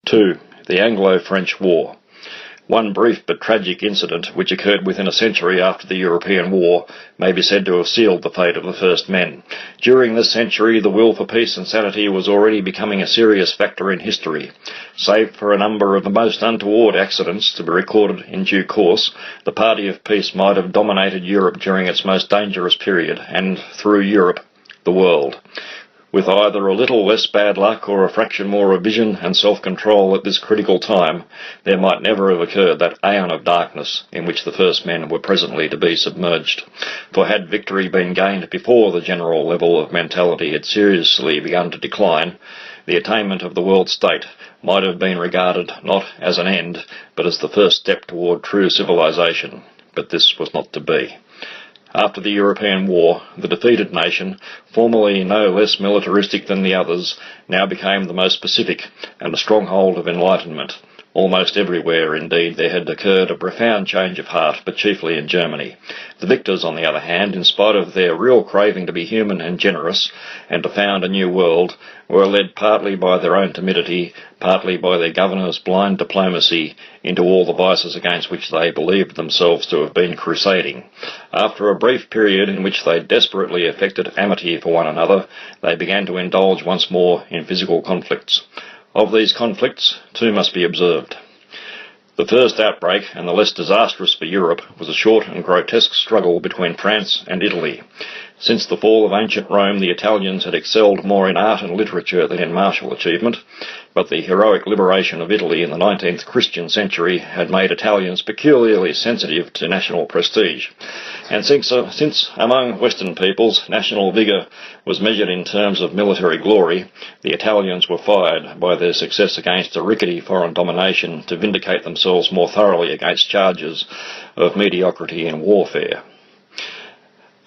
2. The Anglo-French War. One brief but tragic incident, which occurred within a century after the European War, may be said to have sealed the fate of the first men. During this century, the will for peace and sanity was already becoming a serious factor in history. Save for a number of the most untoward accidents to be recorded in due course, the party of peace might have dominated Europe during its most dangerous period, and through Europe, the world. With either a little less bad luck or a fraction more of vision and self-control at this critical time, there might never have occurred that aeon of darkness in which the first men were presently to be submerged. For had victory been gained before the general level of mentality had seriously begun to decline, the attainment of the world state might have been regarded not as an end, but as the first step toward true civilization. But this was not to be. After the European War, the defeated nation, formerly no less militaristic than the others, now became the most pacific and a stronghold of enlightenment. Almost everywhere, indeed, there had occurred a profound change of heart, but chiefly in Germany. The victors, on the other hand, in spite of their real craving to be human and generous, and to found a new world, were led partly by their own timidity, partly by their governors' blind diplomacy, into all the vices against which they believed themselves to have been crusading. After a brief period in which they desperately affected amity for one another, they began to indulge once more in physical conflicts. Of these conflicts, two must be observed. The first outbreak, and the less disastrous for Europe, was a short and grotesque struggle between France and Italy. Since the fall of ancient Rome, the Italians had excelled more in art and literature than in martial achievement, but the heroic liberation of Italy in the 19th Christian century had made Italians peculiarly sensitive to national prestige. And since among Western peoples national vigour was measured in terms of military glory, the Italians were fired by their success against a rickety foreign domination to vindicate themselves more thoroughly against charges of mediocrity in warfare.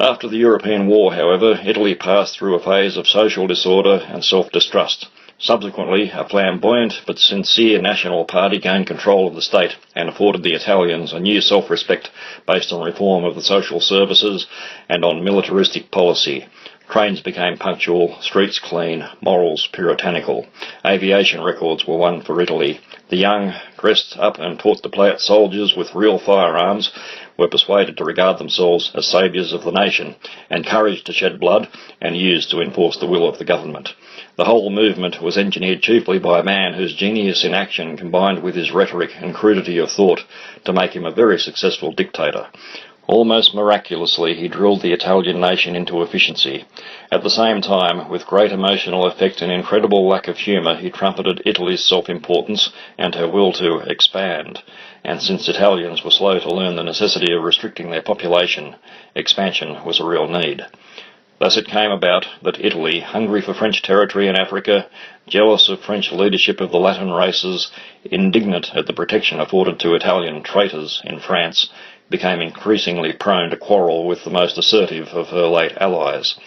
After the European War, however, Italy passed through a phase of social disorder and self-distrust. Subsequently, a flamboyant but sincere national party gained control of the state and afforded the Italians a new self-respect based on reform of the social services and on militaristic policy. Trains became punctual, streets clean, morals puritanical. Aviation records were won for Italy. The young, dressed up and taught to play at soldiers with real firearms, were persuaded to regard themselves as saviours of the nation, encouraged to shed blood and used to enforce the will of the government. The whole movement was engineered chiefly by a man whose genius in action combined with his rhetoric and crudity of thought to make him a very successful dictator. Almost miraculously, he drilled the Italian nation into efficiency. At the same time, with great emotional effect and incredible lack of humour, he trumpeted Italy's self-importance and her will to expand. And since Italians were slow to learn the necessity of restricting their population, expansion was a real need. Thus it came about that Italy, hungry for French territory in Africa, jealous of French leadership of the Latin races, indignant at the protection afforded to Italian traitors in France, became increasingly prone to quarrel with the most assertive of her late allies.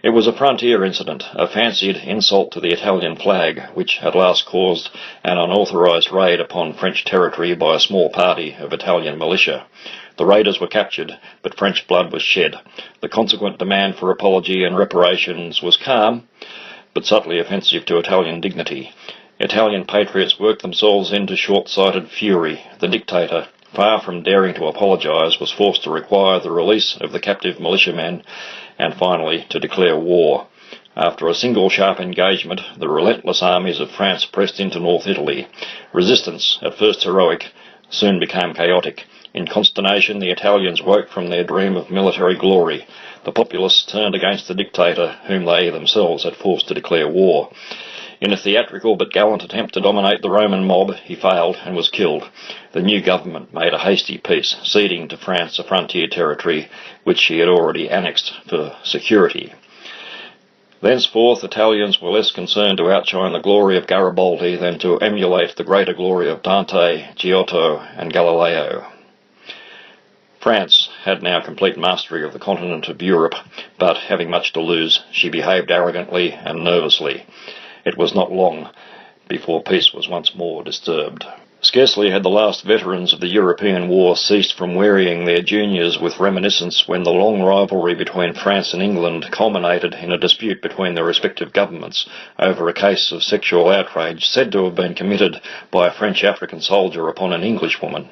It was a frontier incident, a fancied insult to the Italian flag, which at last caused an unauthorised raid upon French territory by a small party of Italian militia. The raiders were captured, but French blood was shed. The consequent demand for apology and reparations was calm, but subtly offensive to Italian dignity. Italian patriots worked themselves into short-sighted fury. The dictator, far from daring to apologise, was forced to require the release of the captive militiamen and finally to declare war. After a single sharp engagement, the relentless armies of France pressed into North Italy. Resistance, at first heroic, soon became chaotic. In consternation, the Italians woke from their dream of military glory. The populace turned against the dictator, whom they themselves had forced to declare war. In a theatrical but gallant attempt to dominate the Roman mob, he failed and was killed. The new government made a hasty peace, ceding to France a frontier territory which she had already annexed for security. Thenceforth, Italians were less concerned to outshine the glory of Garibaldi than to emulate the greater glory of Dante, Giotto, and Galileo. France had now complete mastery of the continent of Europe, but, having much to lose, she behaved arrogantly and nervously. It was not long before peace was once more disturbed. Scarcely had the last veterans of the European war ceased from wearying their juniors with reminiscence when the long rivalry between France and England culminated in a dispute between their respective governments over a case of sexual outrage said to have been committed by a French African soldier upon an Englishwoman.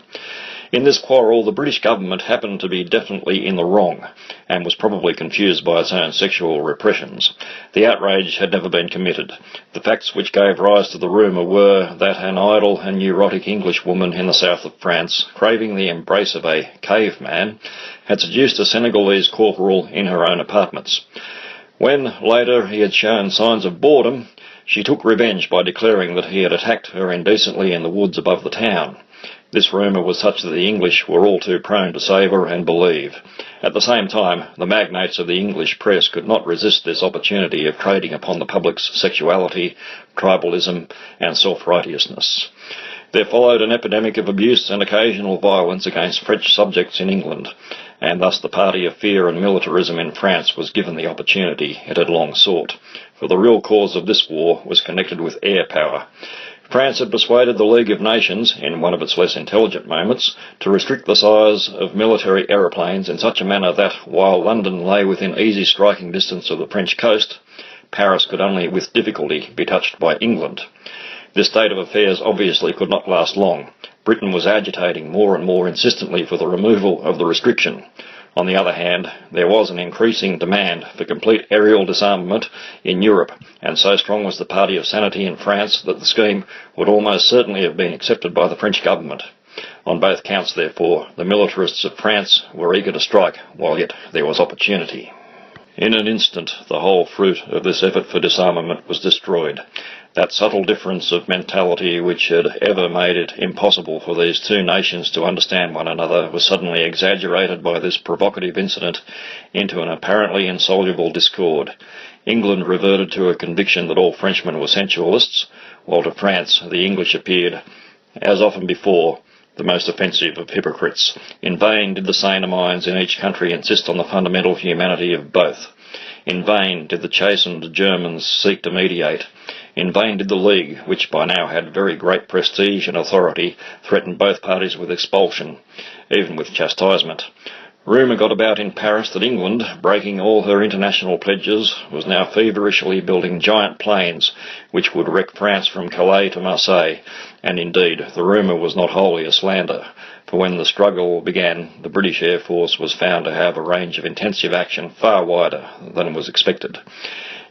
In this quarrel, the British government happened to be definitely in the wrong, and was probably confused by its own sexual repressions. The outrage had never been committed. The facts which gave rise to the rumour were that an idle and neurotic Englishwoman in the south of France, craving the embrace of a caveman, had seduced a Senegalese corporal in her own apartments. When, later, he had shown signs of boredom, she took revenge by declaring that he had attacked her indecently in the woods above the town. This rumour was such that the English were all too prone to savour and believe. At the same time, the magnates of the English press could not resist this opportunity of trading upon the public's sexuality, tribalism, and self-righteousness. There followed an epidemic of abuse and occasional violence against French subjects in England, and thus the party of fear and militarism in France was given the opportunity it had long sought, for the real cause of this war was connected with air power. France had persuaded the League of Nations, in one of its less intelligent moments, to restrict the size of military aeroplanes in such a manner that, while London lay within easy striking distance of the French coast, Paris could only with difficulty be touched by England. This state of affairs obviously could not last long. Britain was agitating more and more insistently for the removal of the restriction. On the other hand, there was an increasing demand for complete aerial disarmament in Europe, and so strong was the party of sanity in France that the scheme would almost certainly have been accepted by the French government. On both counts, therefore, the militarists of France were eager to strike while yet there was opportunity. In an instant, the whole fruit of this effort for disarmament was destroyed. That subtle difference of mentality which had ever made it impossible for these two nations to understand one another was suddenly exaggerated by this provocative incident into an apparently insoluble discord. England reverted to a conviction that all Frenchmen were sensualists, while to France the English appeared, as often before, the most offensive of hypocrites. In vain did the saner minds in each country insist on the fundamental humanity of both. In vain did the chastened Germans seek to mediate. In vain did the League, which by now had very great prestige and authority, threaten both parties with expulsion, even with chastisement. Rumour got about in Paris that England, breaking all her international pledges, was now feverishly building giant planes which would wreck France from Calais to Marseille, and indeed the rumour was not wholly a slander, for when the struggle began the British Air Force was found to have a range of intensive action far wider than was expected.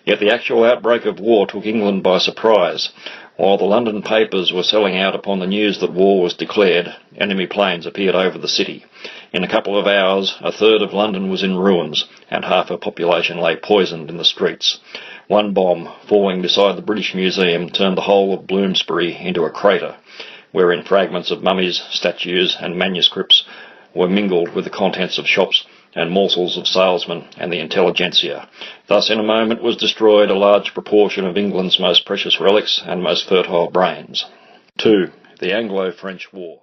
Yet the actual outbreak of war took England by surprise. While the London papers were selling out upon the news that war was declared, enemy planes appeared over the city. In a couple of hours, a third of London was in ruins, and half her population lay poisoned in the streets. One bomb, falling beside the British Museum, turned the whole of Bloomsbury into a crater, wherein fragments of mummies, statues, and manuscripts were mingled with the contents of shops and morsels of salesmen and the intelligentsia. Thus in a moment was destroyed a large proportion of England's most precious relics and most fertile brains. 2. The Anglo-French War.